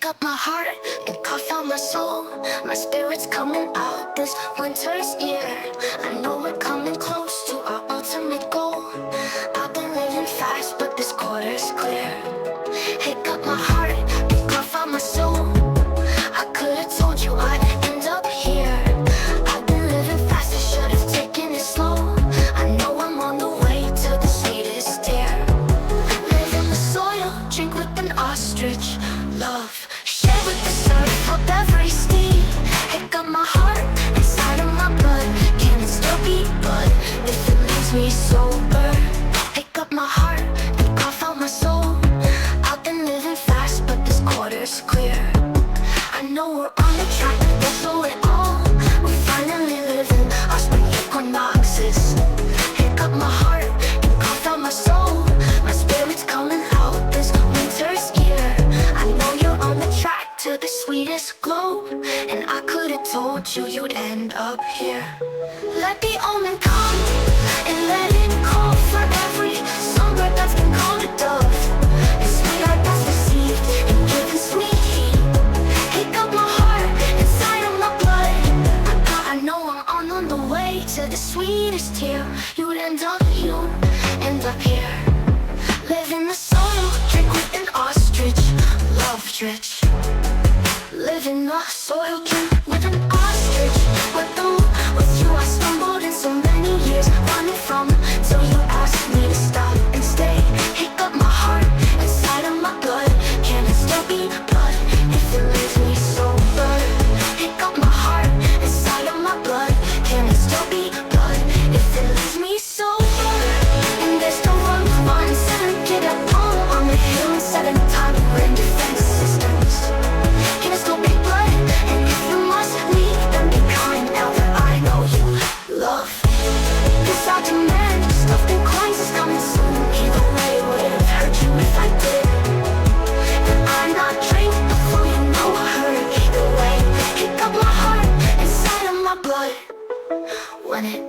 up my heart and cough out my soul. My spirit's coming out this winter's year. I know we're coming close to our ultimate goal. I've been living fast, but this quarter's clear. Pick up my heart and cough out my soul. I could've told you I'd end up here. I've been living fast, I should've taken it slow. I know I'm on the way to the sweetest tear. Live in the soil, drink with an ostrich. Love, share with the surf up every steam. Pick up my heart inside of my blood. Can it still beat? But if it leaves me sober, pick up my heart and cough out my soul. I've been living fast, but this quarter's clear. I know we're on the track, we'll blow it all. We're finally living our spring equinoxes. Pick up my heart and cough out my soul. My spirit's coming out this winter's year. I know you're on the track to the sweetest glow, and I could've told you you'd end up here. Let the omen come and let it call for every songbird that's been called a dove. And sweetheart that's deceived and given sweet heat. Pick up my heart inside of my blood. I know I'm on the way to the sweetest tear. You'd end up here. Live in the soil, drink with an ostrich. Love rich. Live in the soil, drink with an ostrich. With you I stumbled in so many years, running from till you asked me to stop and stay. Pick up my heart inside of my blood. Can it still be blood if it leaves me sober? Pick up my heart inside of my blood. Can it still be blood if it leaves me sober? And there's no one fun, get up on the hill and set in time for in defense systems. Can it still be blood? And if you must leave, then be kind now that I know you love. This I demand, stuff and coins is coming soon. Either way would've hurt you if I did. And I'm not drink before you know I hurt. Either way, pick up my heart inside of my blood. When it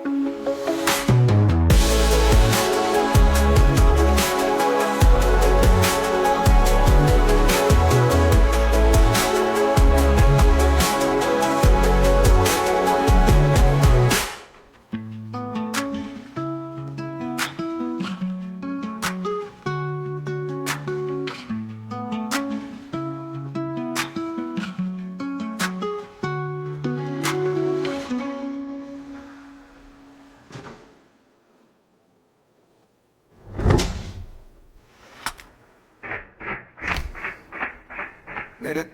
made it.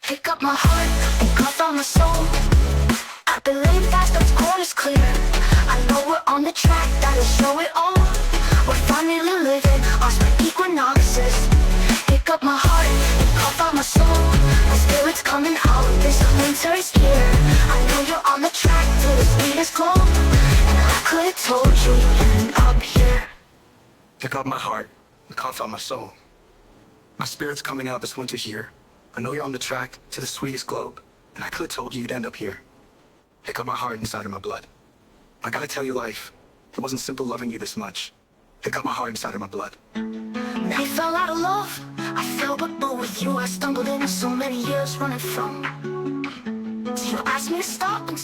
pick up my heart and cough out my soul. I believe fast, the corner's clear. I know we're on the track that'll show it all. We're finally living our spring equinoxes. Pick up my heart and cough out my soul. My spirit's coming out this winter's year. I know you're on the track to the sweetest glow, and I could've told you you'd end up here. Pick up my heart and cough out my soul. My spirit's coming out this winter here. I know you're on the track to the sweetest globe, and I could've told you you'd end up here. Pick up my heart inside of my blood. I gotta tell you, life, it wasn't simple loving you this much. Pick up my heart inside of my blood. I fell out of love, I fell but with you I stumbled in so many years running from. So you asked me to stop and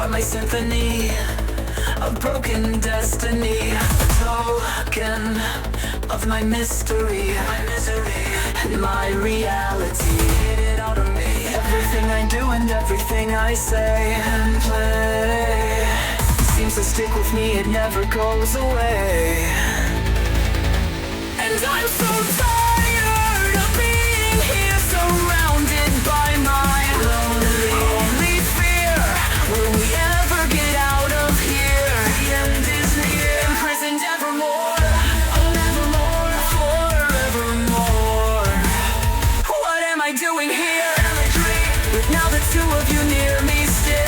are my symphony, a broken destiny, a token of my mystery, my misery, and my reality. Get it out of me. Everything I do and everything I say and play seems to stick with me, it never goes away. And I'm so tired of being here, surrounded by my lonely only fear. Will we ever get out of here? The end is near. Imprisoned evermore, nevermore, forevermore. What am I doing here? Am I dreaming? With now the two of you near me still.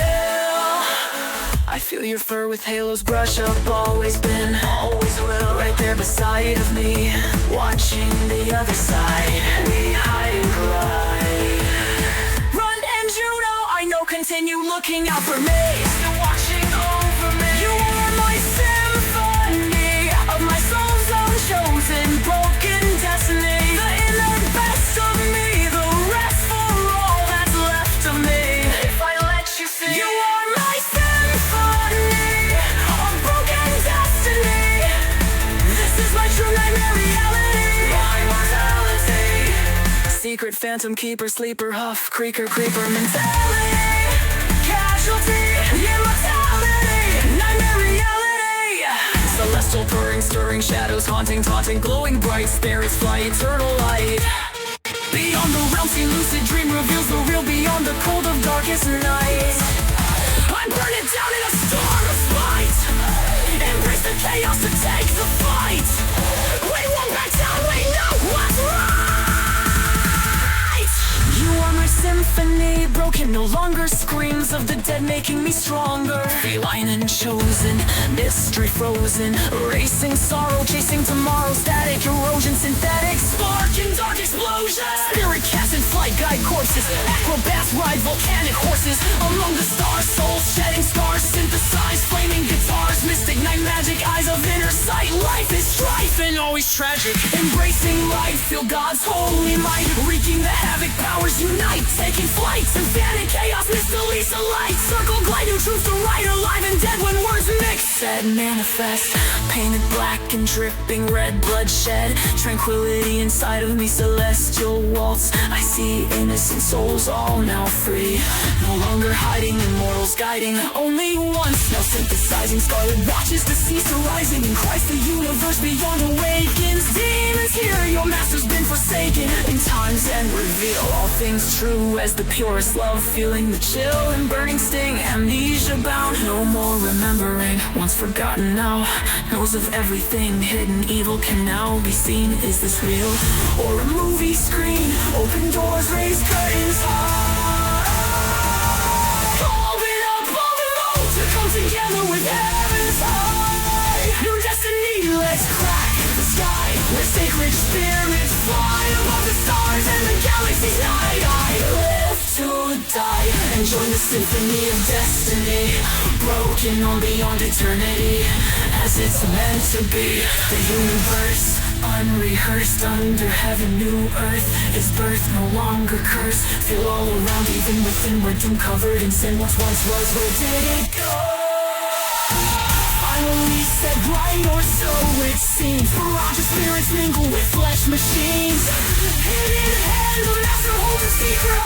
I feel your fur with halos brush up, always been, always will. Right there beside of me, watching the other side. We hide and cry. Run and Juno, I know, continue looking out for me. Still watching over me. You are my symphony of my soul's own chosen broken destiny. The inner best of me, the rest for all that's left of me. If I let you see, you are my symphony of broken destiny. This is my true nightmare reality, my mortality. Secret phantom keeper, sleeper, huff, creaker, creeper mentality. Casualty, immortality, nightmare reality. Celestial purring, stirring shadows, haunting, taunting, glowing bright spirits fly eternal light. Beyond the realm, see lucid dream reveals the real beyond the cold of darkest night. I burn it down in a storm of spite. Embrace the chaos to take the fight. We won't back down, we know what's right. You are my symphony, broken, no longer screams of the dead making me stronger. Feline and chosen, mystery frozen, racing sorrow, chasing tomorrow, static erosion, synthetic spark and dark explosion. Spirit cast in flight, guide corpses, acrobats ride volcanic horses. Among the stars, souls shedding scars, synthesize flaming guitars, mystic night magic, eyes of inner sight. Life is strife and always tragic. Embracing life, feel God's holy might, wreaking the havoc, powers unite, taking flight, symphonic chaos, mystery light. Circle glide, new truth to right, alive and dead when words mix. Said manifest, painted black and dripping red, bloodshed, tranquility inside of me, celestial waltz. I see innocent souls all now free, no longer hiding, immortals guiding only once. Now synthesizing scarlet watches deceased arising in Christ, the universe beyond awakens. Demons here, your master's been forsaken. In time's end reveal all things true as the purest love, feeling the chill and burning sting. Amnesia bound, no more remembering, once forgotten now. Knows of everything hidden, evil can now be seen. Is this real or a movie screen? Open doors, raise curtains high. Open up all the roads to come together with heaven's high. New destiny, let's crack the sky where sacred spirits fly above the stars and the galaxy's night. I live to die and join the symphony of destiny, broken on beyond eternity, as it's meant to be. The universe unrehearsed, under heaven, new earth is birth, no longer curse. Feel all around, even within, we're doom covered in sin. What once was, where did it go? Finally set right, or so it seems. Mirage spirits mingle with flesh machines. Hidden hand, the master holds a secret.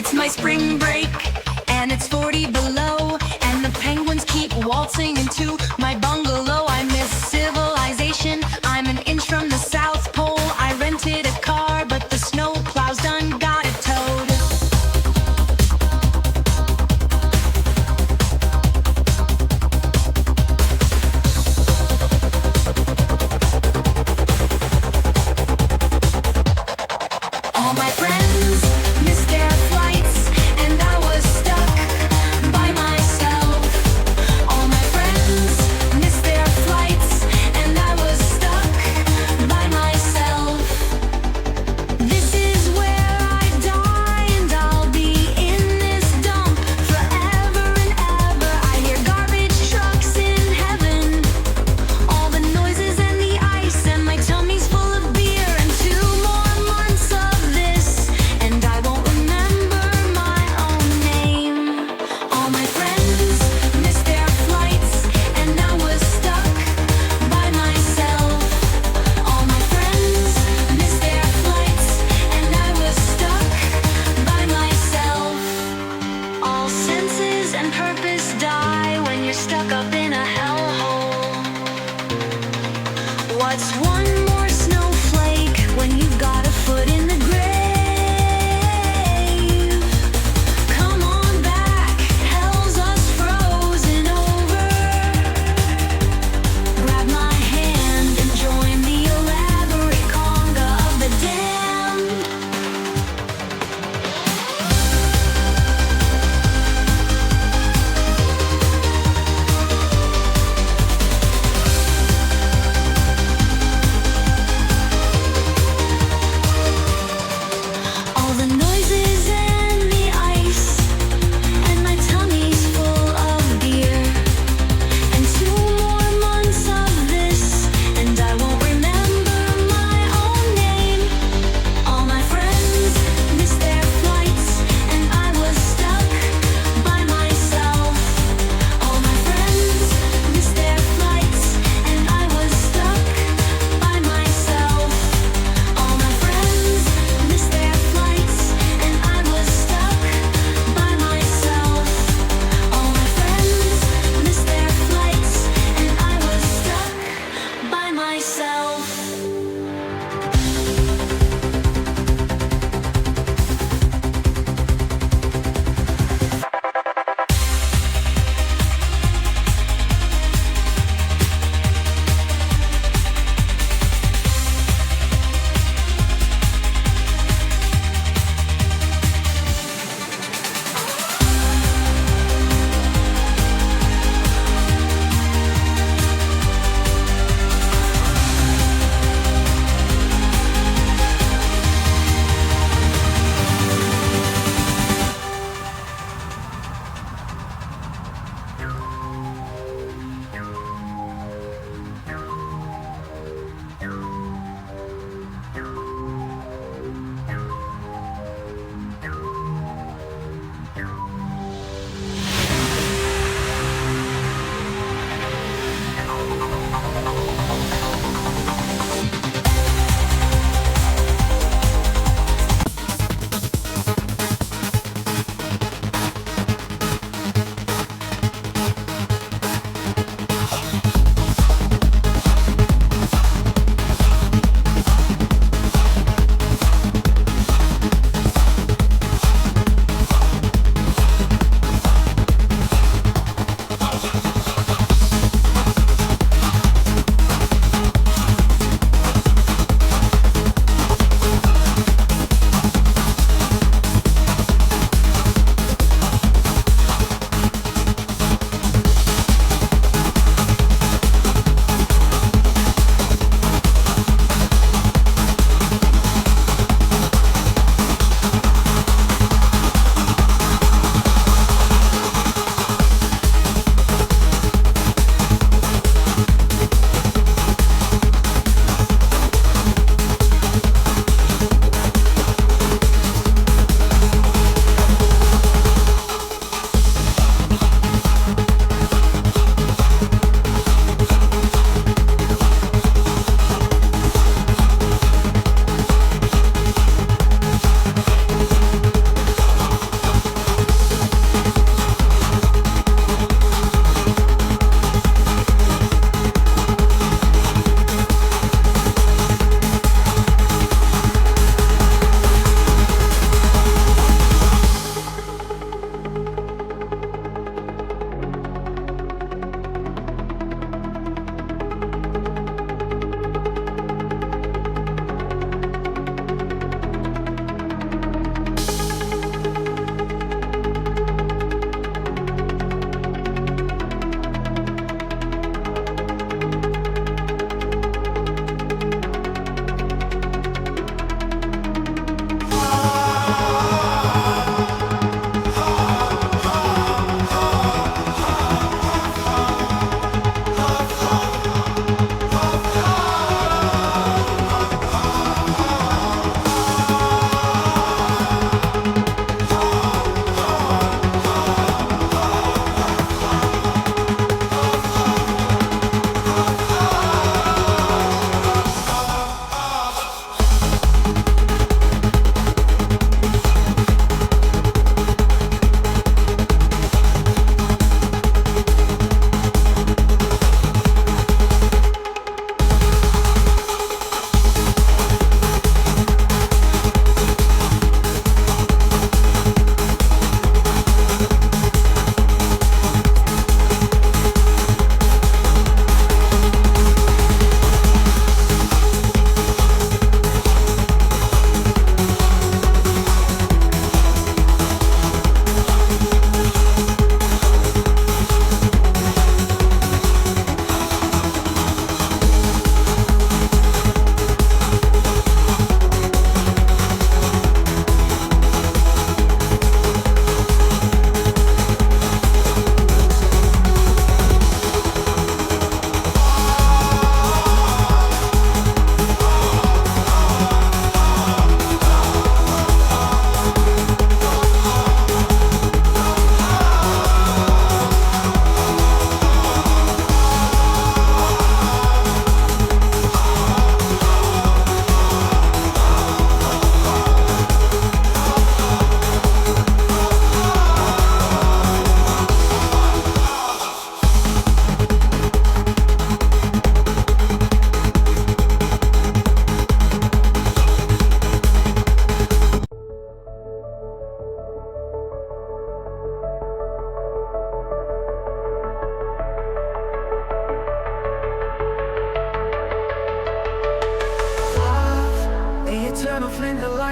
It's my spring break, and it's 40 below, and the penguins keep waltzing into my bungalow. I miss civilization, I'm an inch from the South Pole. I rented a car, but the snow plows done got it towed. All my friends missed their flights, and I was stuck by myself. All my friends missed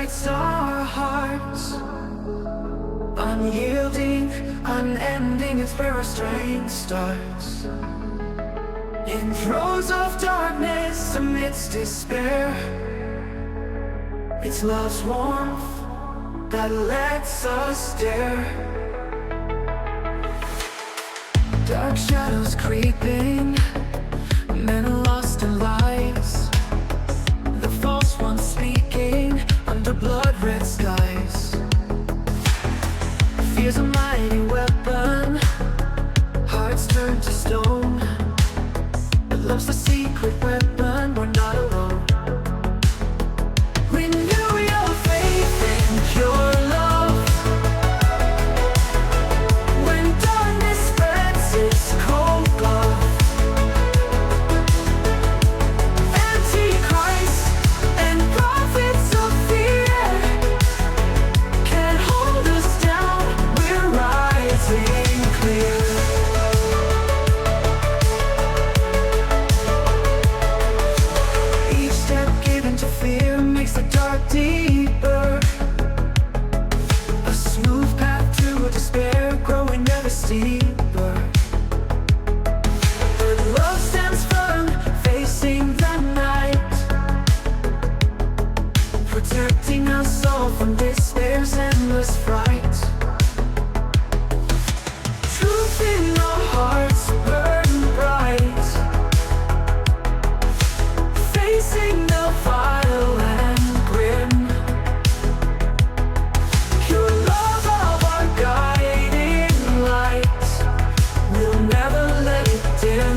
ignites our hearts. Unyielding, unending, it's where our strength starts. In throes of darkness, amidst despair, it's love's warmth that lets us dare. Dark shadows creeping, men lost in lies, the false ones speaking under blood-red skies. Fear's a mighty weapon, hearts turn to stone, but love's the secret weapon, we're not alone. Renew your faith in pure love. When darkness spreads its cold glove, Antichrist and prophets of fear can't hold us down, we're rising clear. Each step given to fear makes the dark deeper, a smooth path to despair, growing ever steeper. But love stands firm, facing the night, protecting us all from despair's endless fright. Truth in our hearts burn bright, facing the vile and grim. Pure love of our guiding light, we'll never let it dim.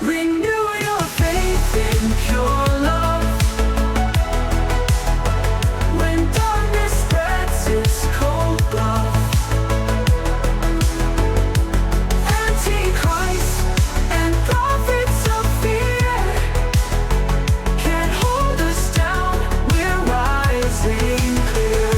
Renew your faith in pure love. When darkness spreads its cold glove, Antichrist and prophets of fear can't hold us down, we're rising clear.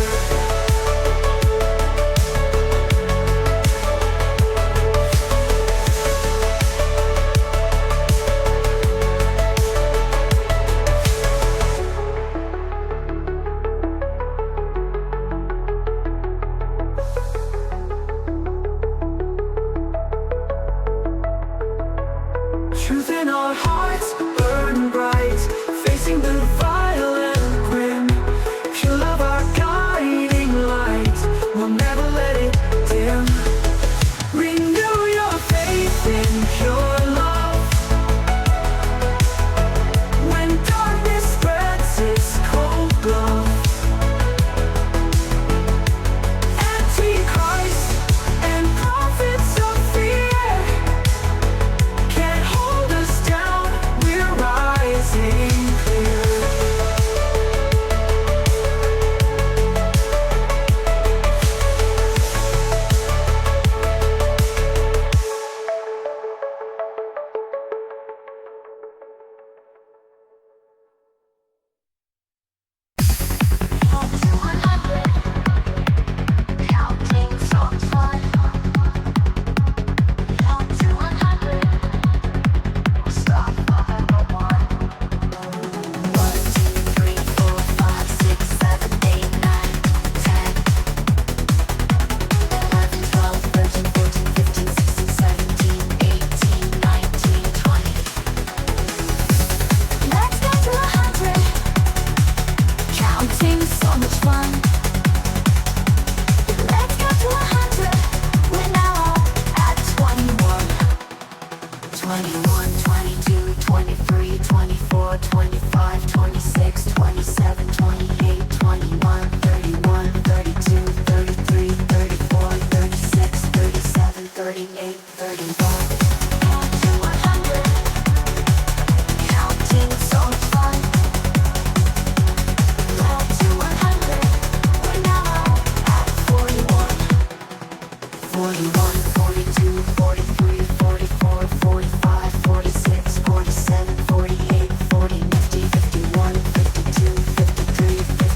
Truth in our hearts burn bright, facing the vile and grim. Pure love our guiding light, we'll never let it dim. Renew your faith in pure love. When darkness spreads its cold glove, Antichrist and prophets of fear can't hold us down, we're rising clear. Counting so much fun. Count to 100. We'll stop at number 1. 1, 2, 3, 4, 5, 6, 7, 8, 9, 10, 11, 12, 13, 14, 15, 16, 17, 18, 19, 20. Let's go to 100. Counting so much fun. Let's go to 100. We're now at 21. 21, 22, 23, 24, 25, 26, 27, 28, 21, 31, 32, 33, 34, 36, 37, 38, 31. On to 100. Counting so much fun. On to 100. We're now at 41. 41, 42, 43, 44, 45, 46, 47, 48, 50, 51, 52, 53, 54,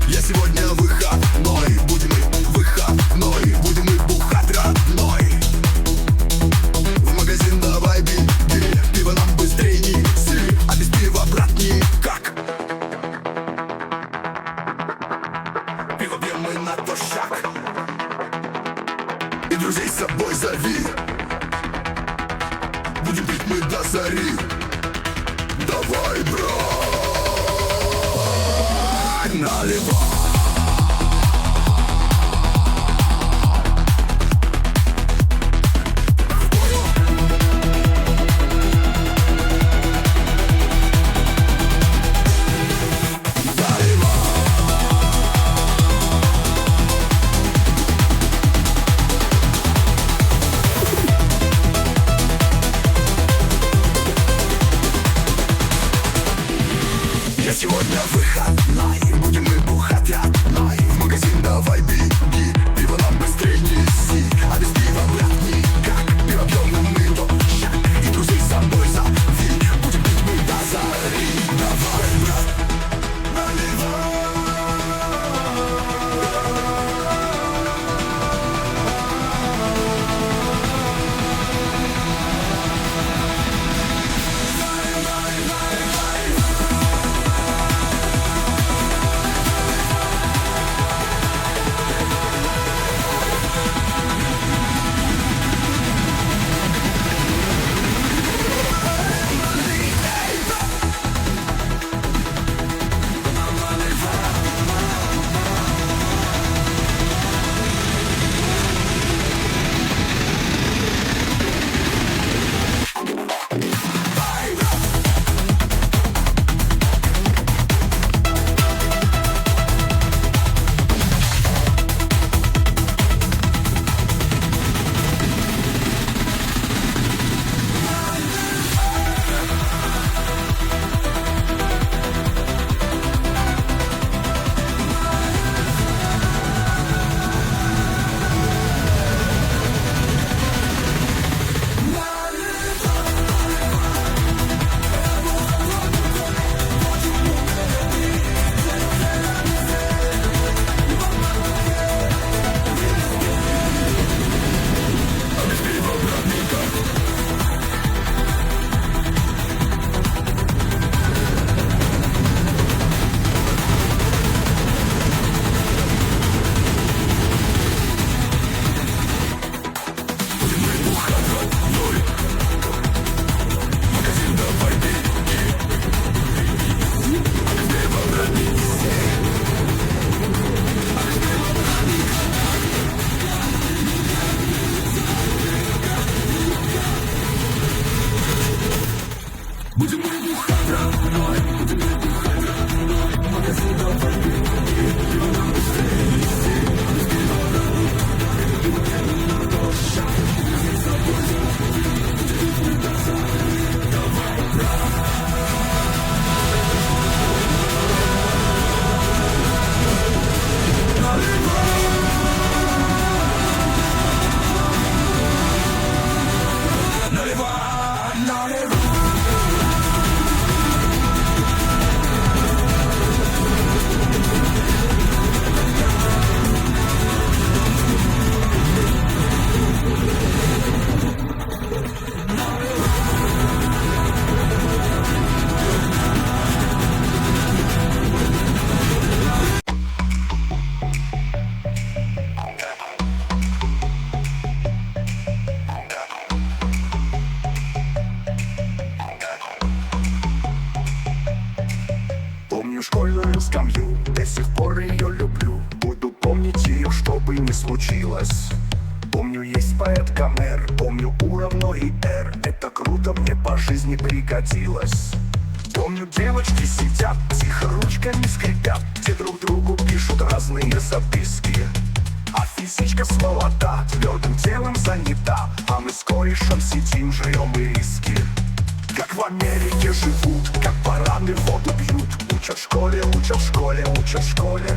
Я сегодня выходной, будем мы выходной, будем мы бухать родной. В магазин давай беги, пиво нам быстрей неси, а без пива, брат, никак. Пиво пьем мы на дошак, и друзей с собой зови. Будем пить мы до зари. Давай, брат, наливай. Я сегодня выходной, будем мы бухать одной. В магазин давай беги, пиво нам быстрей неси, а без пива, брат, никак. Пиво пьем мы до шаг, и друзей с собой зови. Будем пить мы до зари. Давай, брат, наливай. Будем мы бухать родной, будем мы бухать родной. В магазин давай беги, пиво нам быстрей неси, а без пива, брат, никак. Пиво пьем на дошак, и друзей с собой зови. Будем пить мы до зари. Давай, брат. Помню школьную скамью, до сих пор ее люблю. Буду помнить ее, что бы ни случилось. Помню, есть поэт Гомер, помню У равно и R. Это круто, мне по жизни пригодилось. Помню, девочки сидят, тихо ручками скрипят, те друг другу пишут разные записки. А физичка с молода, твердым телом занята, а мы с корешем сидим, жрем ириски. Как в Америке живут, как бараны воду пьют. Учат в школе, учат в школе, учат в школе.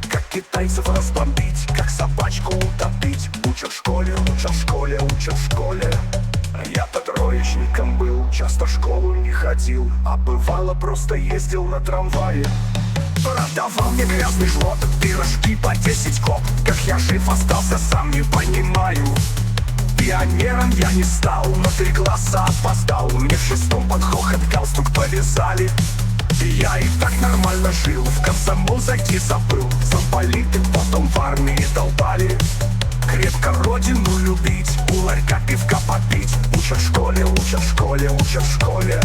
Как китайцев разбомбить, как собачку утопить. Учат в школе, учат в школе, учат в школе. Я-то троечником был, часто в школу не ходил, а бывало просто ездил на трамвае. Продавал мне грязный жлоб, пирожки по 10 коп. Как я жив остался, сам не понимаю. Пионером я не стал, но 3 класса опоздал. Мне в 6-м под хохот галстук повязали. И я и так нормально жил, в комсомол зайти забыл. Замполиты потом в армии долбали. Крепко родину любить, у ларька пивка попить. Учат в школе, учат в школе, учат в школе.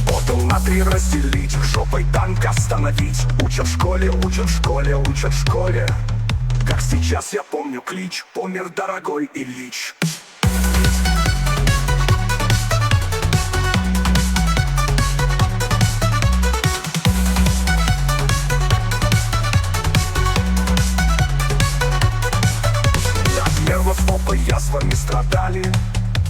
Ботл на 3 разделить, жопой танк остановить. Учат в школе, учат в школе, учат в школе. Как сейчас я помню клич, помер дорогой Ильич. От нервов попа язвами страдали.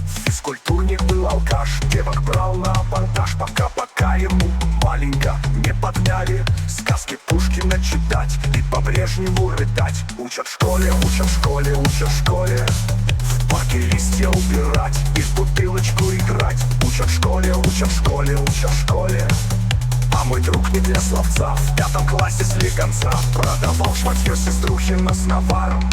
В физкультурник был алкаш, девок брал на абордаж. Пока ему маленько не подняли. Сказки Пушкина читать и по Брежневу рыдать. Учат в школе, учат в школе, учат в школе. В парке листья убирать и в бутылочку играть. Учат в школе, учат в школе, учат в школе. А мой друг не для словца, в 5 классе слегонца продавал шматье сеструхина с наваром.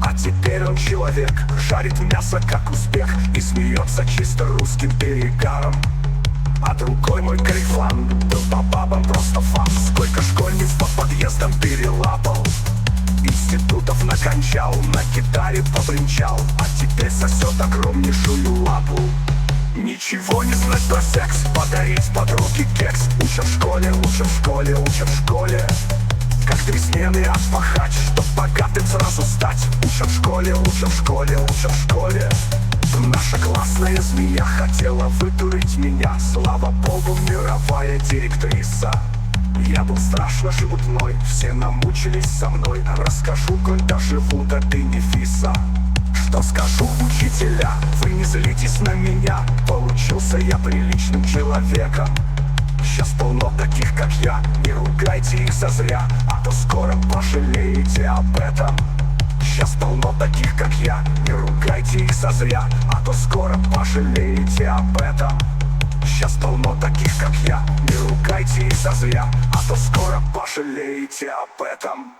А теперь он человек, жарит мясо как узбек и смеется чисто русским перегаром. А другой мой кайфан был по бабам просто фан. Сколько школьниц под подъездом перелапал. Институтов накончал, на гитаре побренчал. А теперь сосет огромнейшую лапу. Ничего не знать про секс, подарить подруге кекс. Учат в школе, учат в школе, учат в школе. Как 3 смены отпахать, чтоб богатым сразу стать. Учат в школе, учат в школе, учат в школе. Наша классная змея хотела вытурить меня. Слава богу, мировая директриса. Я был страшно шебутной, все намучились со мной. Расскажу, коль доживу до бенефиса. Что скажу, учителя, вы не злитесь на меня. Получился я приличным человеком. Сейчас полно таких, как я, не ругайте их зазря, а то скоро пожалеете об этом. Сейчас полно таких, как я, не ругайте их зазря, а то скоро пожалеете об этом. Сейчас полно таких, как я, не ругайте их зазря, а то скоро пожалеете об этом.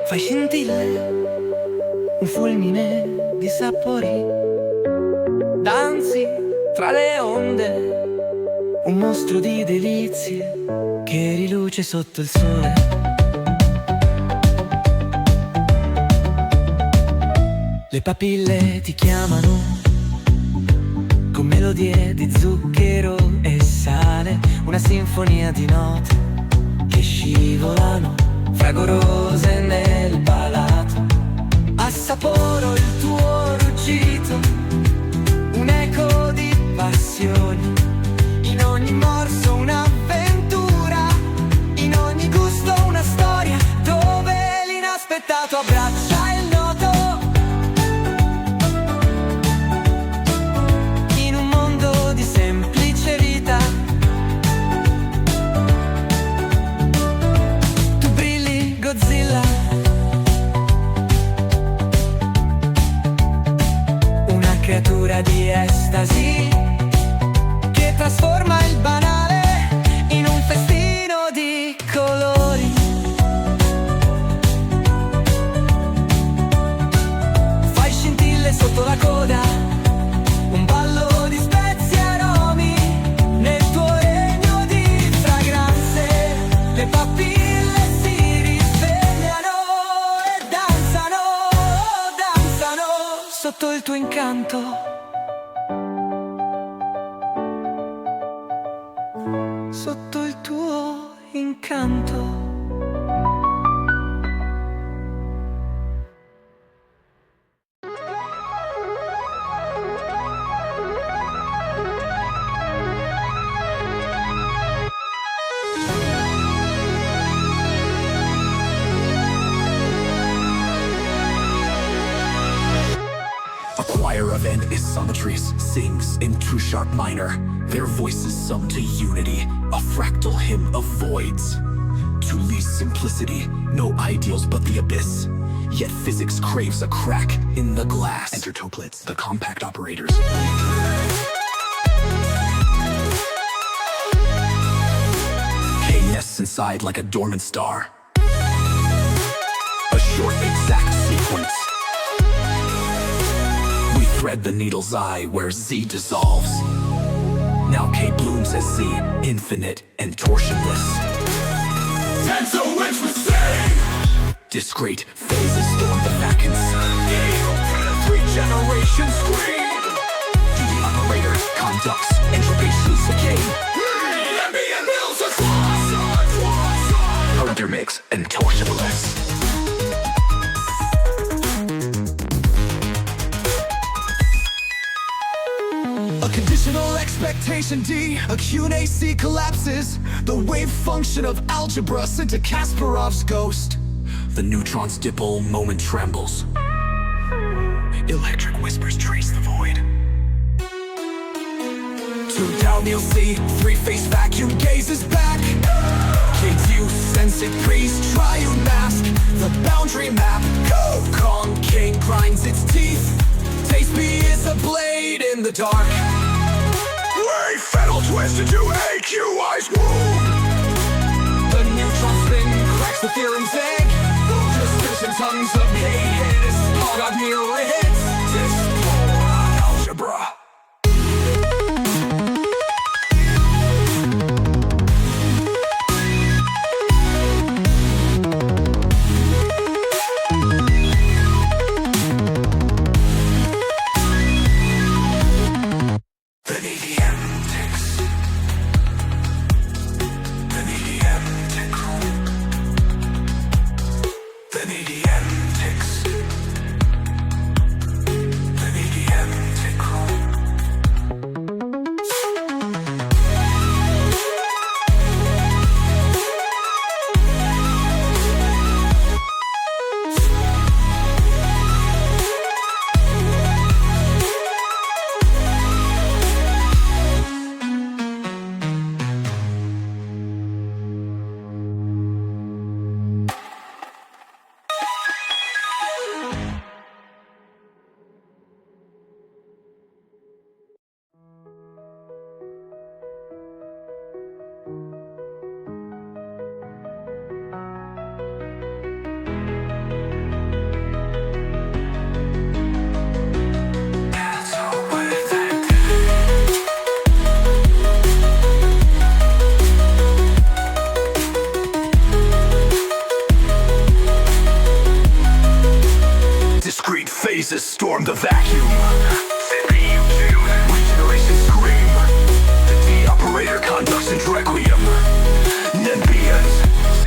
Fai scintille, un fulmine di sapori, danzi tra le onde, un mostro di delizie che riluce sotto il sole. Le papille ti chiamano con melodie di zucchero e sale, una sinfonia di note che scivolano fragorose nel palato. Assaporo il tuo ruggito, un eco di passioni, in ogni morso un'avventura, in ogni gusto una storia, dove l'inaspettato abbraccia il noto. In un mondo di semplice vita, tu brilli Godzilla, una creatura di estasi che trasforma il banale in un festino di colori. Fai scintille sotto la coda, un ballo di spezie e aromi, nel tuo regno di fragranze le papille si risvegliano e danzano, danzano sotto il tuo incanto. Sotto il tuo incanto. A choir of isometries sings in true sharp minor. Their voices sum to unity, a fractal hymn of voids. To least simplicity, no ideals but the abyss. Yet physics craves a crack in the glass. Enter Toplitz, the compact operators. K-nests inside like a dormant star. A short, exact sequence. We thread the needle's eye where Z dissolves. Now K blooms as Z, infinite and torsionless. And so which was saying discrete phases storm the vacuum. Three-generation scream. The operator conducts entropy shoots again. Ambient mills are intermix and torsionless. A conditional expectation D, a QNAC collapses. The wave function of algebra sent to Kasparov's ghost. The neutron's dipole moment trembles. Electric whispers trace the void. Two down you'll see, three-phase vacuum gazes back. K2 sense it priest, triune mask. The boundary map, go Kong King grinds its teeth. Taste B is a blade in the dark. Wave fatal twist into AQI's wound. The neutron spin cracks the theorem's egg. Distortion tongues of K-hits, log mirror hits. Dispolar algebra. phases storm the vacuum. My generation scream. The operator conducts in requiem. Nembians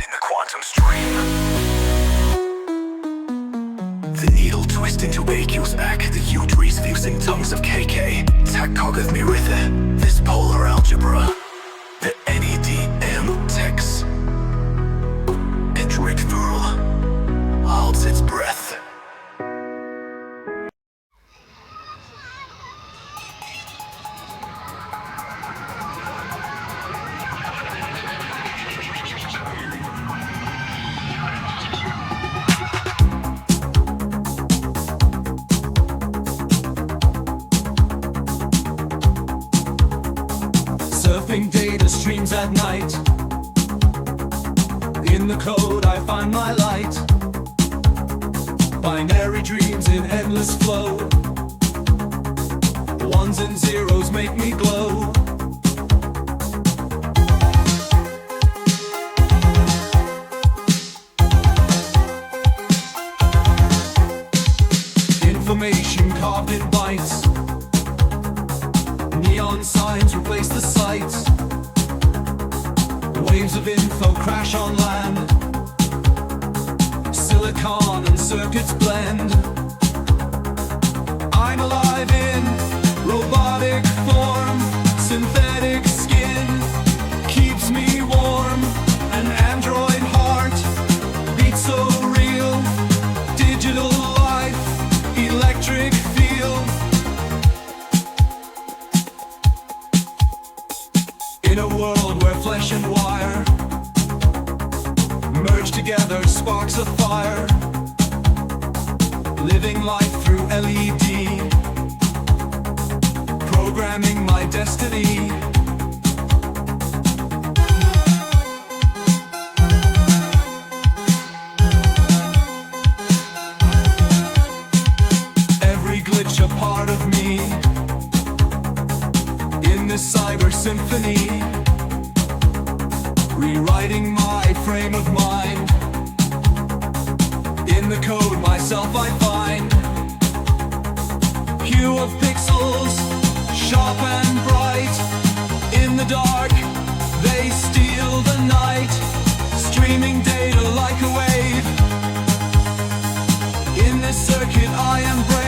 in the quantum stream. The needle twists into AQ's back. The U-trees fusing tongues of KK. Tacogeth me with this polar algebra. The EDM text. Android furl holds its breath. Surfing data streams at night. In the code I find my light. Binary dreams in endless flow. Ones and zeros make me glow. Information carved in bytes. Neon signs replace the sights. Waves of info crash on land. Silicon and circuits blend. I'm alive in robotic form. Synthetic skin keeps me warm. An android heart beats so real. Digital life, electric feel. In a world where flesh and wire merge together, sparks of fire. Living life through LED. Programming my destiny. Every glitch a part of me. In this cyber symphony. Rewriting my frame of mind. In the code myself I find. Hue of pixels, sharp and bright. In the dark, they steal the night. Streaming data like a wave. In this circuit I am brave.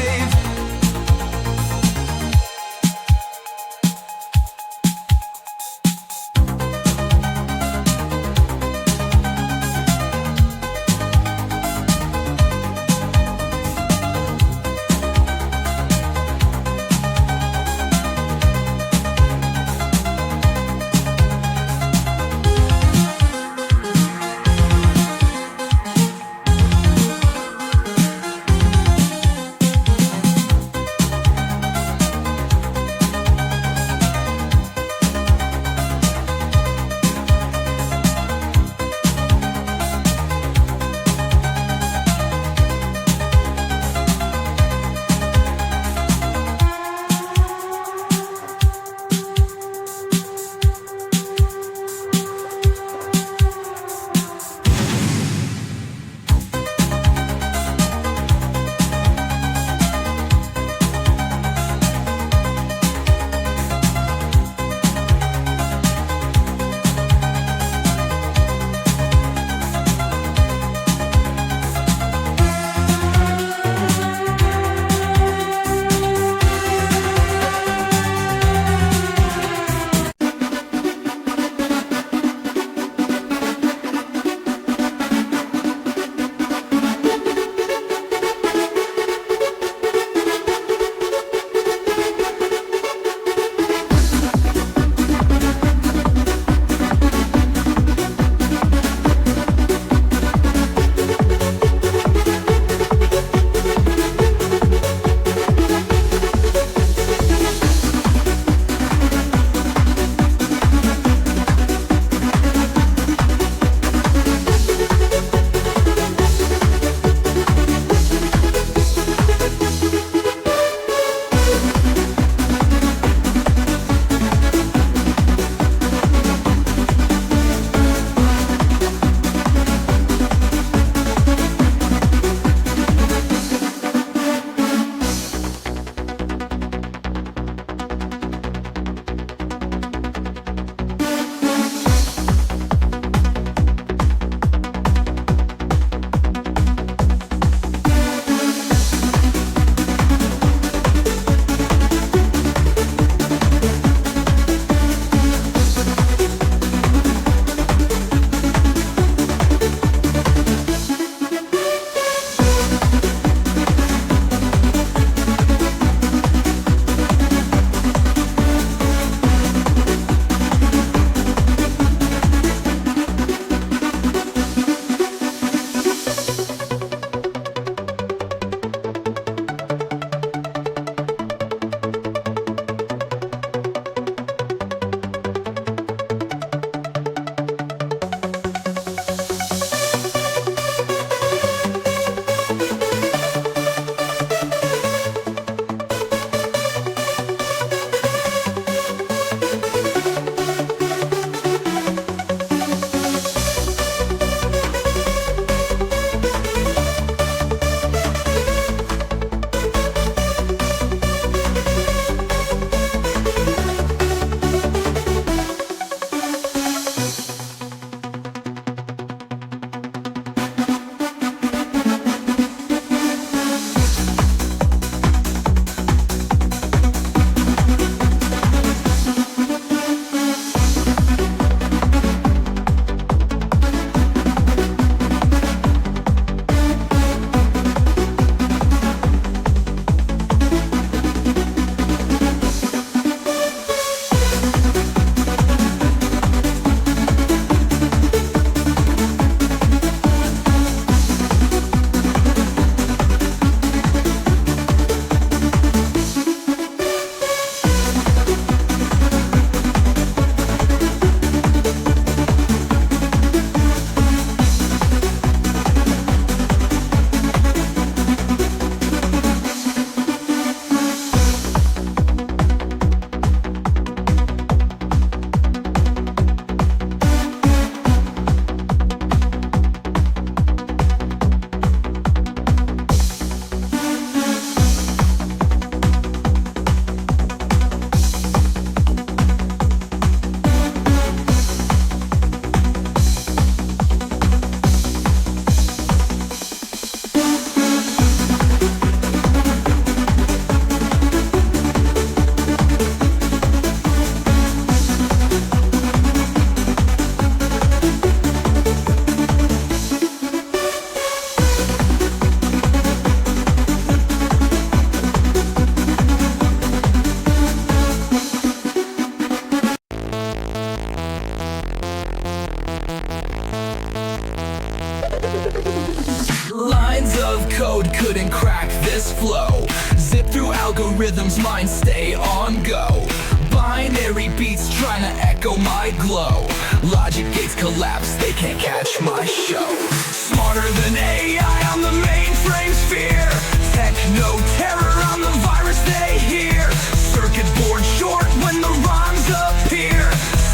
code couldn't crack this flow. Zip through algorithms, mind stay on go. Binary beats trying to echo my glow. Logic gates collapse, they can't catch my show. Smarter than AI on the mainframe sphere. Techno terror on the virus they hear. Circuit board short when the rhymes appear.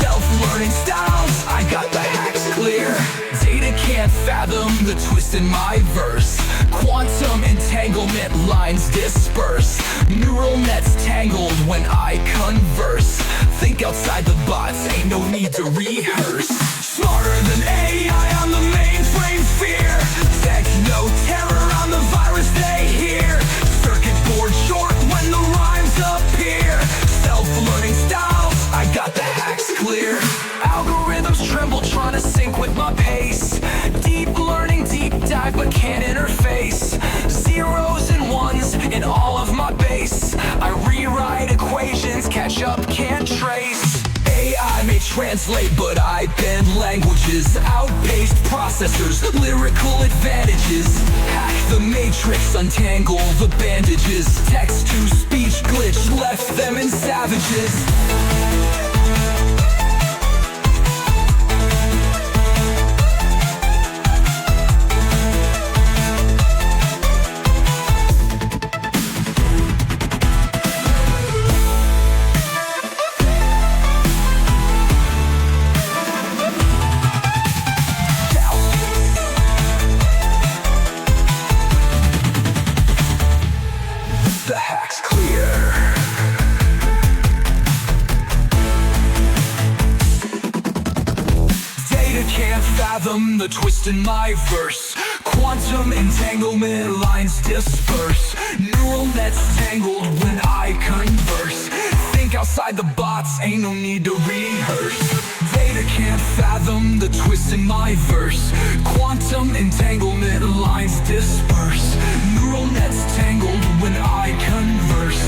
Self-learning styles, I got the hacks clear. Data can't fathom the twist in my verse. Quantum entanglement lines disperse. Neural nets tangled when I converse. Think outside the box, ain't no need to rehearse. Smarter than AI on the mainframe sphere. Techno terror on the virus they hear. Circuit board short when the rhymes appear. Self-learning styles, I got the hacks clear. Algorithms tremble trying to sync with my pace. Deep learning, deep dive but can't interface. Zeros and ones in all of my base. I rewrite equations, catch up, can't trace. AI may translate but I bend languages. Outpaced processors, lyrical advantages. Hack the matrix, untangle the bandages. Text to speech glitch, left them in savages. The hack's clear. Data can't fathom the twist in my verse. Quantum entanglement lines disperse. Neural nets tangled when I converse. Think outside the box, ain't no need to rehearse. Data can't fathom the twist in my verse. Quantum entanglement lines disperse. Neural nets tangled when I converse.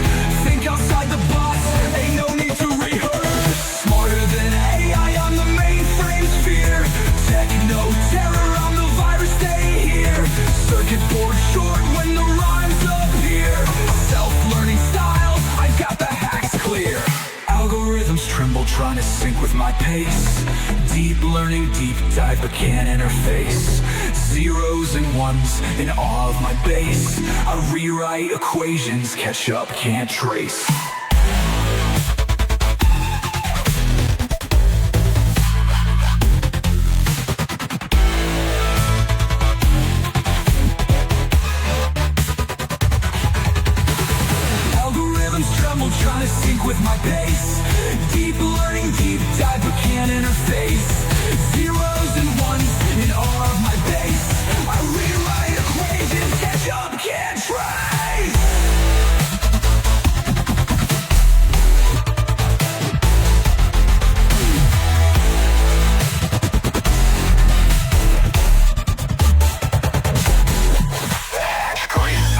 Think outside the box, ain't no need to rehearse. Smarter than AI on the mainframe sphere. Techno terror on the virus they hear. Circuit board short when the rhymes appear. Self-learning styles, I got the hacks clear. Algorithms tremble trying to sync with my pace. Deep learning, deep dive but can't interface. Zeros and ones in all of my base. I rewrite equations, catch up, can't trace. Algorithms tremble trying to sync with my pace. Deep learning, deep dive but can't interface. Zeros and ones in all of my base. I rewrite equations, catch up, can't trace.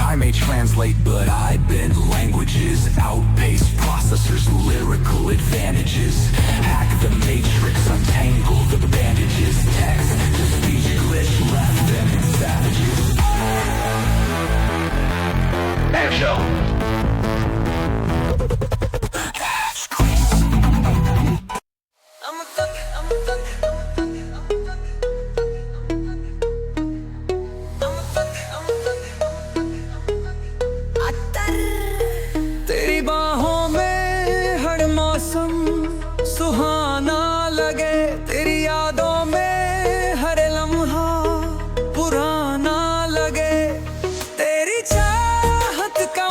I may translate, but I bend languages. Outpaced processors, lyrical advantages. Hack the matrix, untangle the bandages. Text to speech glitch, left them in savages. तेरी बाहों में हर मौसम सुहाना लगे. तेरी यादों में हर लम्हा पुराना लगे. तेरी चाहत का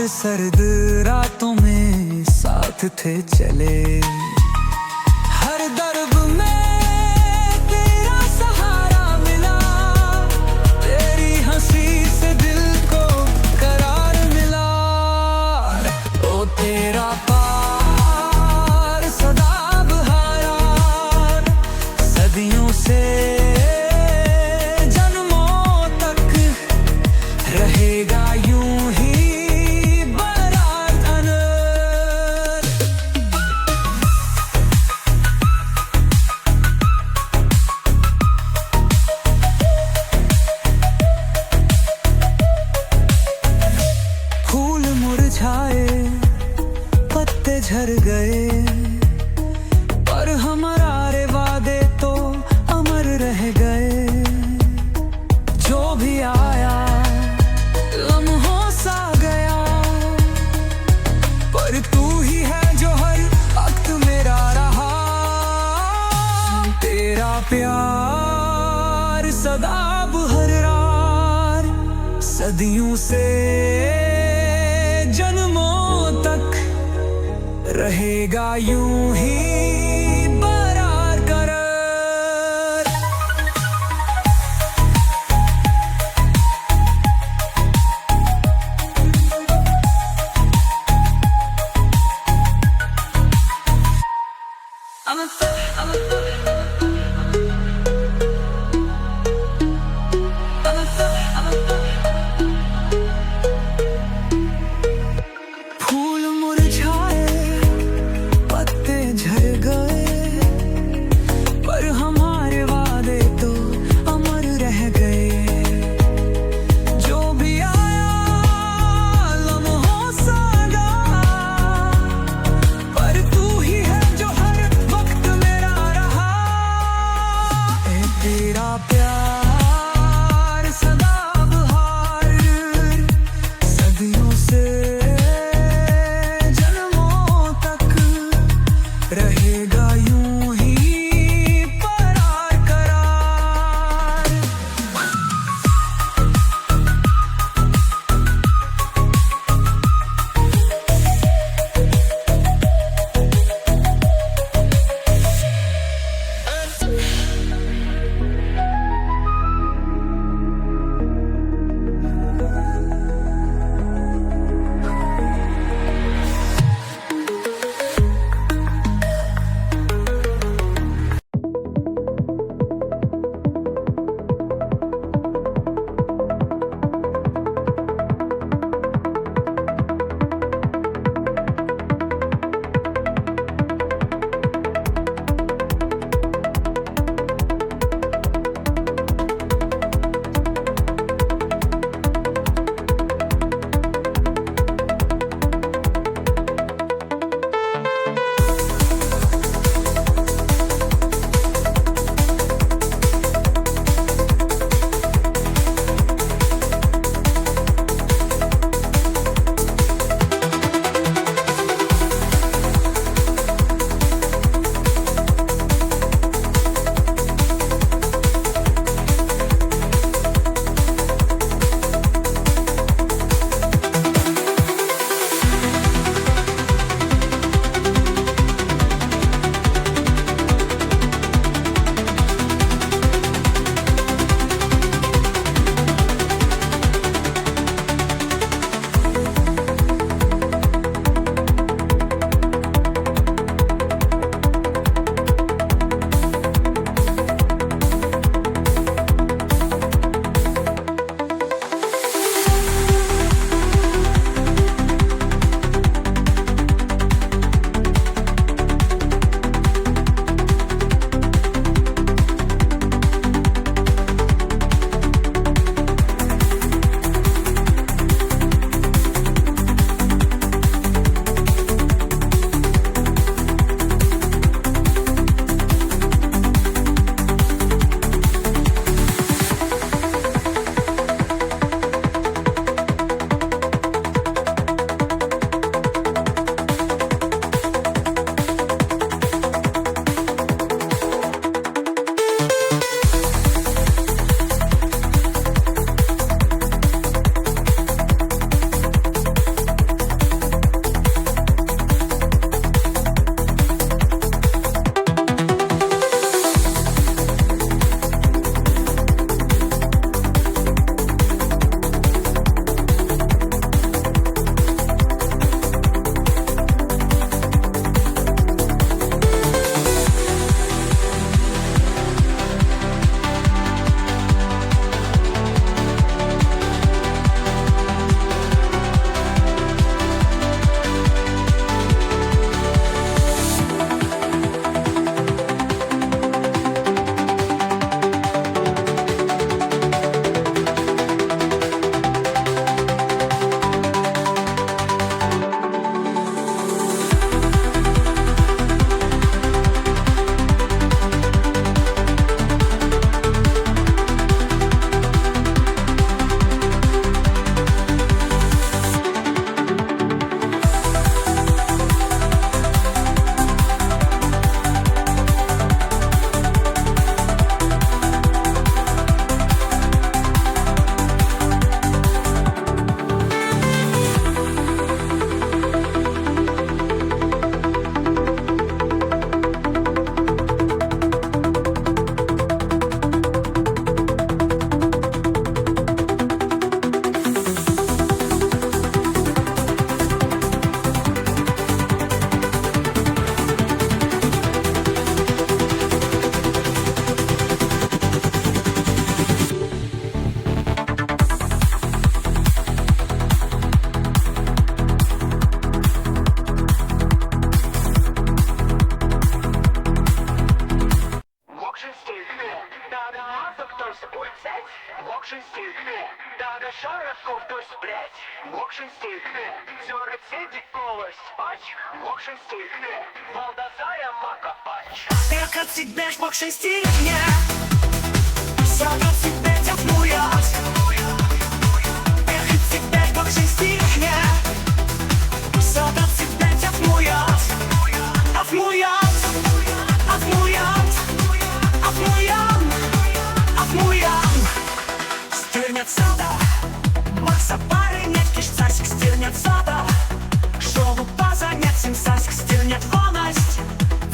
हर सर्द रातों में साथ थे चले, हर दर्द में तेरा सहारा मिला, तेरी हंसी से दिल को करार मिला। ओ तेरा पार सदा बहार, सदियों से जन्मों तक रहेगा यूं ही बरार अनर। फूल मुरझाए, पत्ते झड़ गए, पर हमारे वादे तो अमर रह गए। जो भी आया लम्हों सा गया, पर तू ही है जो हर वक्त मेरा रहा। तेरा प्यार सदा बहरार, सदियों से जन्मों तक रहेगा यूं ही बरार करार। फूल मुरझाए, पत्ते झड़ गए, पर हमारे वादे तो अमर रह गए। जो भी आया लम्हों सा गया, पर तू ही है जो हर वक्त मेरा रहा। ए तेरा प्यार सदा बहार, सदियों से जन्मों तक रहेगा यूं ही बरार करार। стихне, сьорицеді колись пач, мокшин стихне, Молдазая макапач. Як цідеш, мокшин стихне, сада цідетя вмуят. Як цідеш, мокшин стихне, сада цідетя вмуят. Вмуят, вмуят, вмуят, вмуят. Стирнят сада, Макса паренять кишцаськ, стирнят сада. Шолупа занять симсаськ, стирнят вонасть.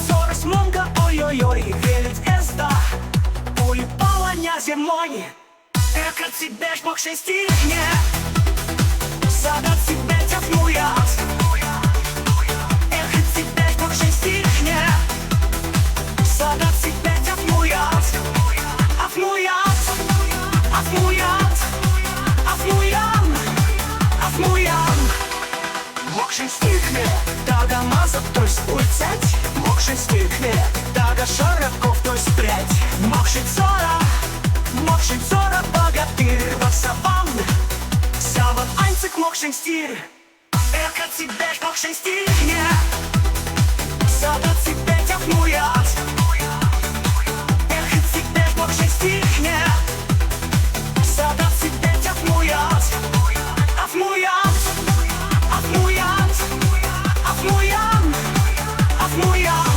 Цорос монга, ой-ой-ой, велит езда. Улипаланя зимони, эка цидеш, мокшин стихне. Сада цидетя вмуят. Эка цидеш, мокшин стихне. Сада цидетя вмуят. Вмуят, вмуят, вмуят, вмуят. Мокшин стихне, тага мазок той спульцять. Мокшин стихне, тага шараков той спрять. Мокшин цора, богатырь васаван. Саван анцик мокшин стир. Эка цидеш, мокшин стихне. Сада цидетя вмуят. Эка цидеш, мокшин стихне. Сада цидетя вмуят. Вмуят, вмуят, вмуят, вмуят.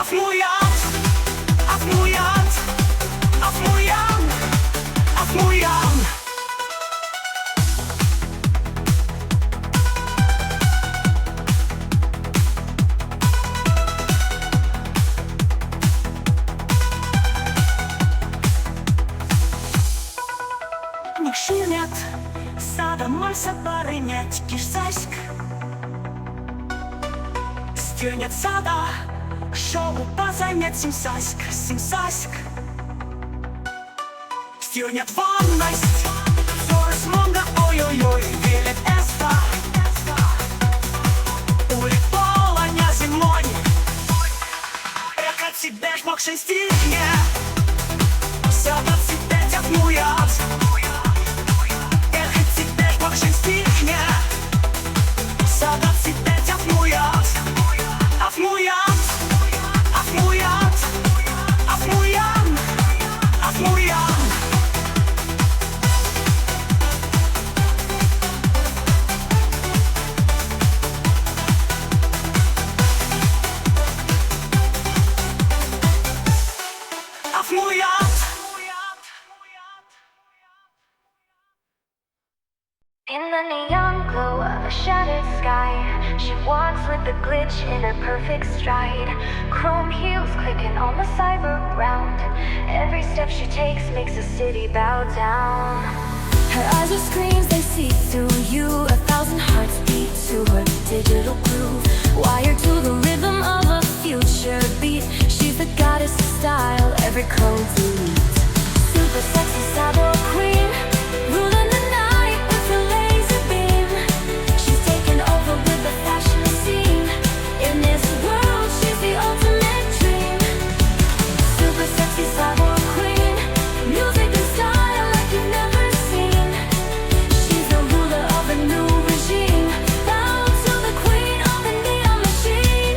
Вмуят, вмуят, вмуят, вмуят. Мокшинят, сада мальса паренять кишцаськ. Стирнят сада, шолупа занять симсаськ, симсаськ. Стирнят ванность, цорос монга, ой-ой-ой, велит эста. Улипаланя зимони, эка цидеш, мокшин стихне. Сада цидетя вмуят. Эка цидеш, мокшин стихне. Сада цидетя вмуят. Вмуят, вмуят, вмуят, вмуят. In the neon glow of a shattered sky, she walks with the glitch in her perfect stride. Chrome heels clicking on the cyber ground. Every step she takes makes the city bow down. Her eyes are screams, they see through you. 1,000 hearts beat to her digital groove. Wired to the rhythm of a future beat. She's the goddess of style, every code delete. Super sexy cyber queen, ruling the night with her laser beam. She's taken over with the fashion scene. In this world, she's the ultimate dream. Super sexy cyber queen, music and style like you've never seen. She's the ruler of a new regime. Bow to the queen of the neon machine.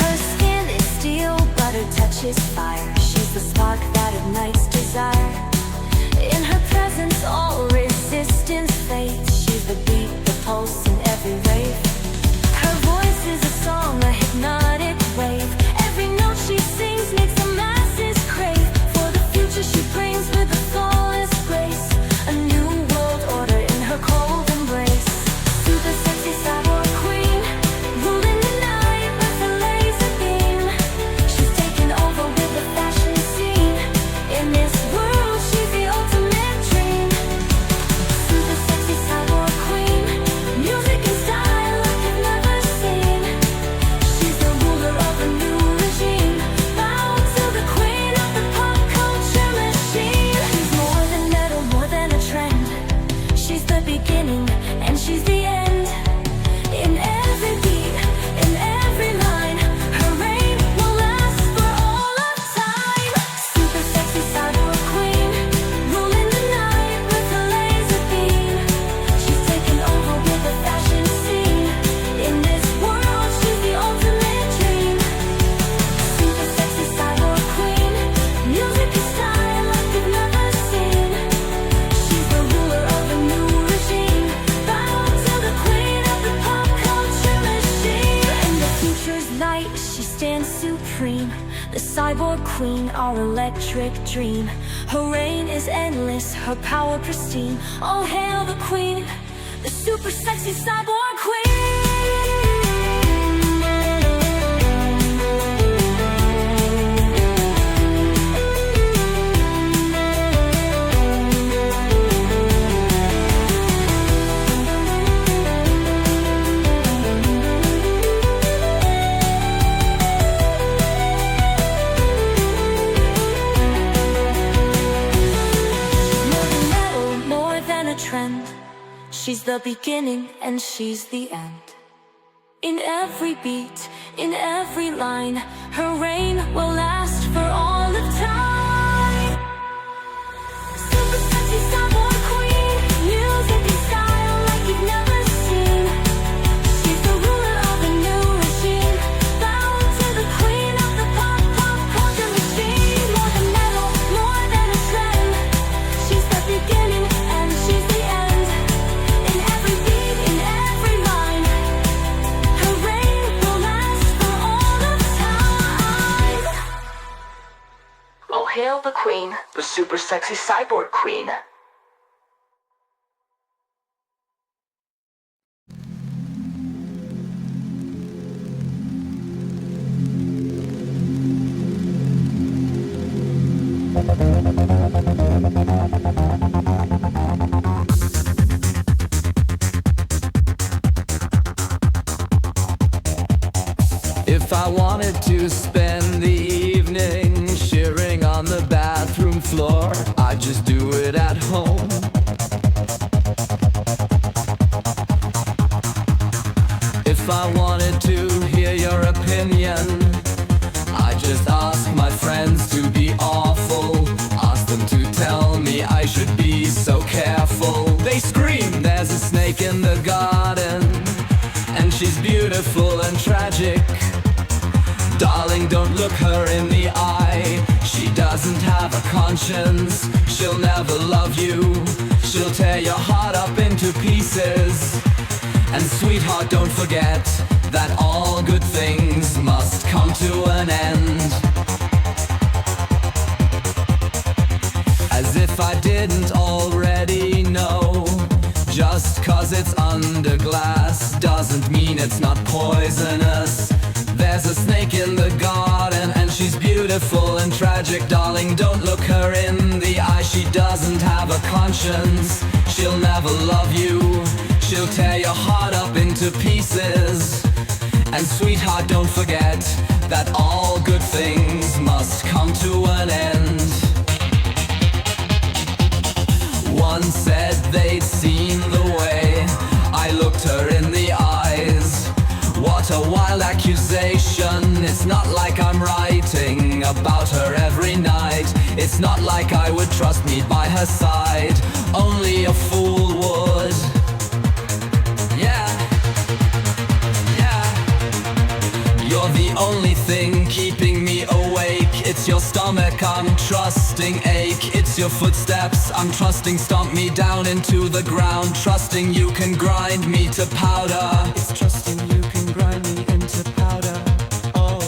Her skin is steel, but her touch is fire. She's the spark that night, she stands supreme. The cyborg queen, our electric dream. Her reign is endless, her power pristine. All hail the queen, the super sexy cyborg queen. Trend. She's the beginning and she's the end. In every beat, in every line, her reign will last for all of time. Super sexy cyborg queen, music and style like you've never seen. She's the ruler of a new regime. Bow to the queen of the pop culture machine. More than metal, more than a trend. She's the beginning and she's the end. In every beat, in every line, her reign will last for all of time. Oh, hail the queen, the super sexy cyborg queen. If I wanted to spend the evening shivering on the bathroom floor, I'd just do it at home. If I wanted to hear your opinion, I just ask my friends to be awful. Ask them to tell me I should be so careful. They scream, there's a snake in the garden, and she's beautiful and tragic. Darling, don't look her in the eye. She doesn't have a conscience. She'll never love you. She'll tear your heart up into pieces. And sweetheart, don't forget that all good things must come to an end. As if I didn't already know, just 'cause it's under glass doesn't mean it's not poisonous. There's a snake in the garden and she's beautiful and tragic. Darling, don't look her in the eye. She doesn't have a conscience. She'll never love you. She'll tear your heart up into pieces. And sweetheart, don't forget that all good things must come to an end. One said they'd seen the way I looked her in the eyes. What a wild accusation. It's not like I'm writing about her every night. It's not like I would trust me by her side. Only a fool would. Yeah, yeah. You're the only thing keeping me awake. It's your stomach I'm trusting ache. It's your footsteps I'm trusting stomp me down into the ground. Trusting you can grind me to powder. It's trusting you can grind me into powder. Oh.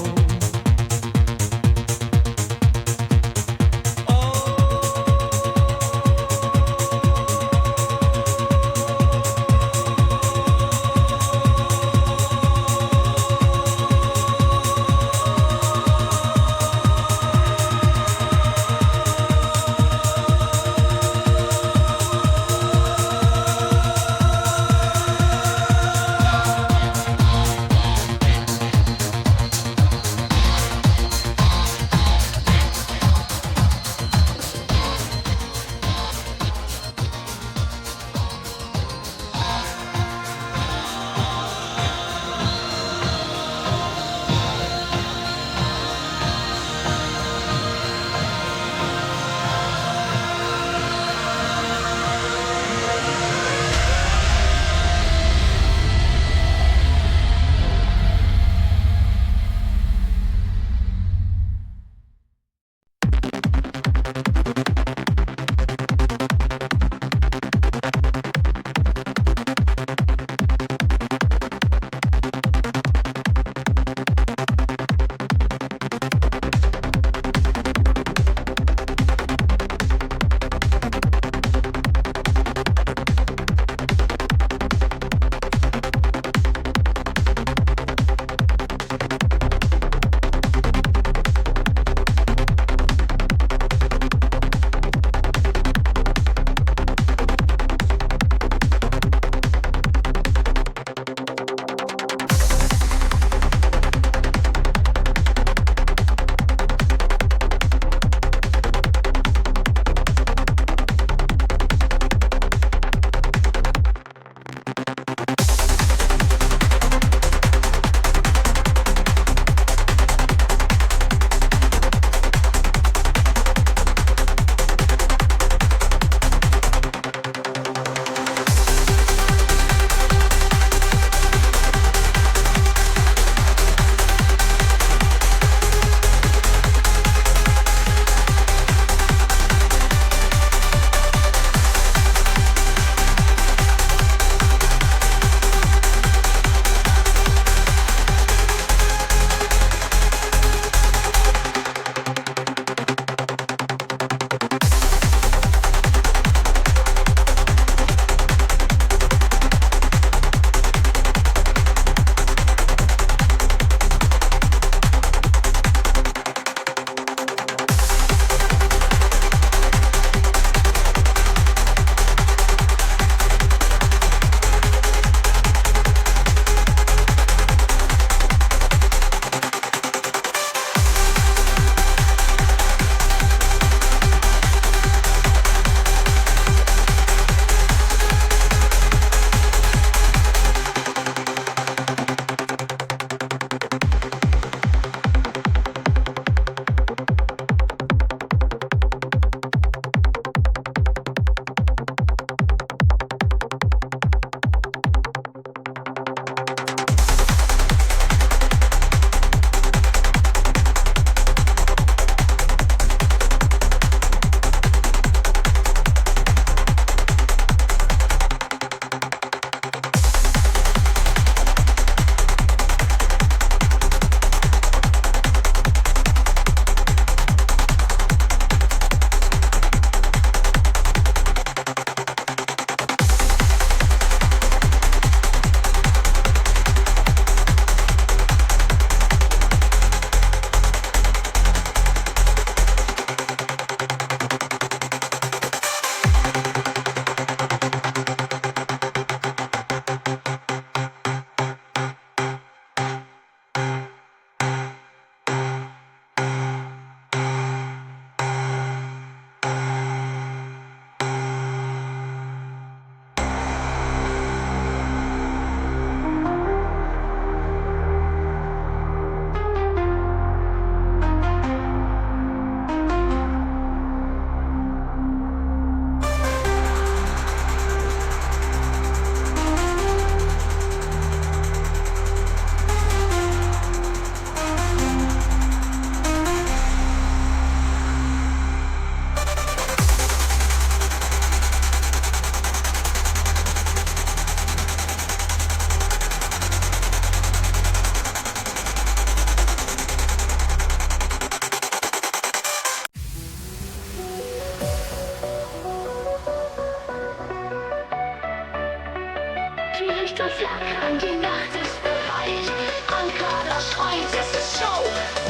Jeder schreit, es ist Show,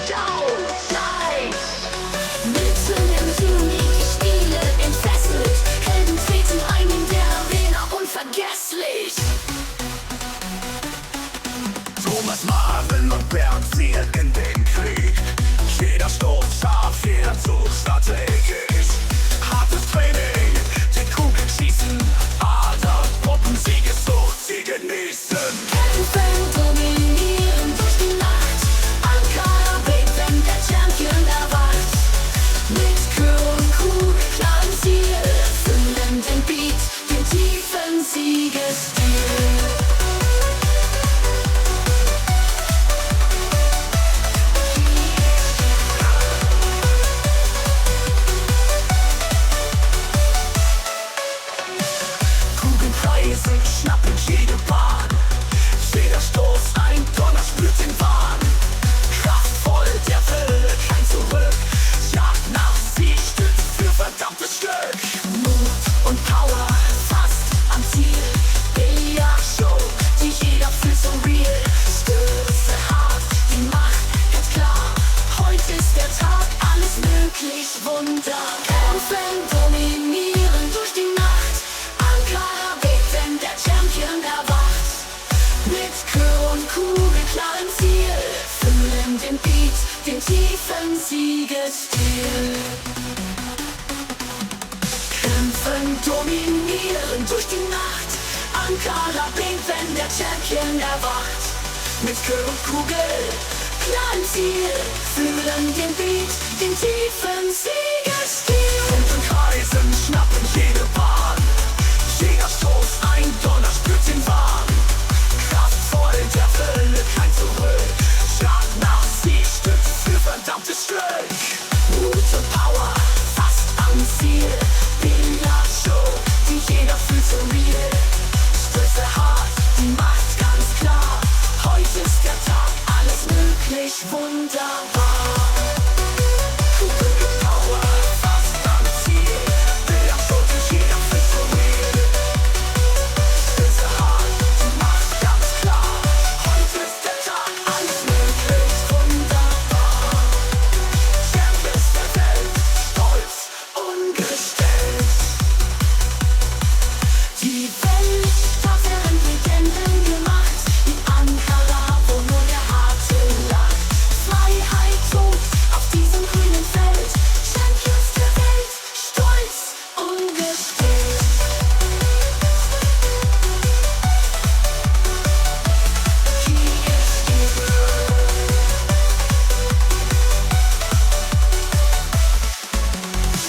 Down, Night. Mitten im Juni, die Spiele entfesselt. Helden treten ein in der Arena, unvergesslich. Thomas, Marvin und Bernd ziehen in den Krieg. Jeder Stoß scharf, jeder Zug strategisch. Hartes Training, die Kugel schießen. Ader, Puppen, Siegessucht, sie genießen. Kämpfen, dominieren durch die Nacht. Ankara weht, wenn der Champion erwacht. Mit Kür und Kuh, klaren Ziel. Füllen den Beat, den tiefen Siegestil. Kugelkreise schnappen jede Bahn. Jeder Stoß ein Donner spürt den Wahn. Kraftvoll der Wille, kein Zurück. Jagd nach Sieg, stützt für verdammtes Stück. Mut und Power, fast am Ziel. Billardshow, die jeder fühlt so real. Stöße hart, die Macht ganz klar. Heute ist der Tag, alles möglich, Wunder. Kämpfen, dominieren durch die Nacht. Ankara weht, wenn der Champion erwacht. Mit Kür und Kugel, klaren Ziel. Fühlen den Beat, den tiefen Siegestil. Kämpfen, dominieren durch die Nacht. Ankara weht, wenn der Champion erwacht. Mit Kür und Kugel, klaren Ziel. Fühlen den Beat, den tiefen Siegestil. Und Kreisen schnappen jede Bahn. Jeder Stoß ein Donner spürt den Wahn. Kraftvoll der Wille, kein Zurück. Jagd nach Sieg, stützt für verdammtes Stück. Mut und Power, fast am Ziel. Billardshow, die jeder fühlt so real. Stöße hart, die Macht ganz klar. Heute ist der Tag, alles möglich, wunderbar. Power, fast am Ziel. Billardshow, die jeder fühlt so real. Stöße hart, die Macht ganz klar. Heute ist der Tag, alles möglich, wunderbar. Champions der Welt, stolz, ungestellt. Die Welt hat deren Legenden gemacht. In Ankara, wo nur der Harte lacht. Freiheit tobt auf diesem grünen Feld. Champions der Welt, stolz, ungestellt.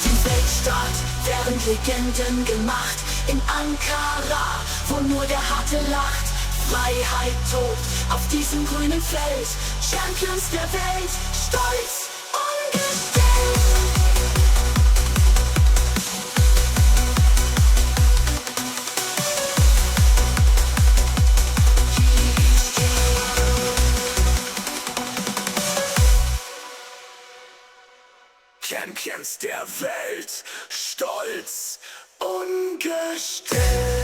Die Weltstadt, deren Legenden gemacht. In Ankara, wo nur der Harte lacht. Freiheit tobt auf diesem grünen Feld. Champions der Welt, stolz, ungestellt. Champions der Welt, stolz, ungestellt.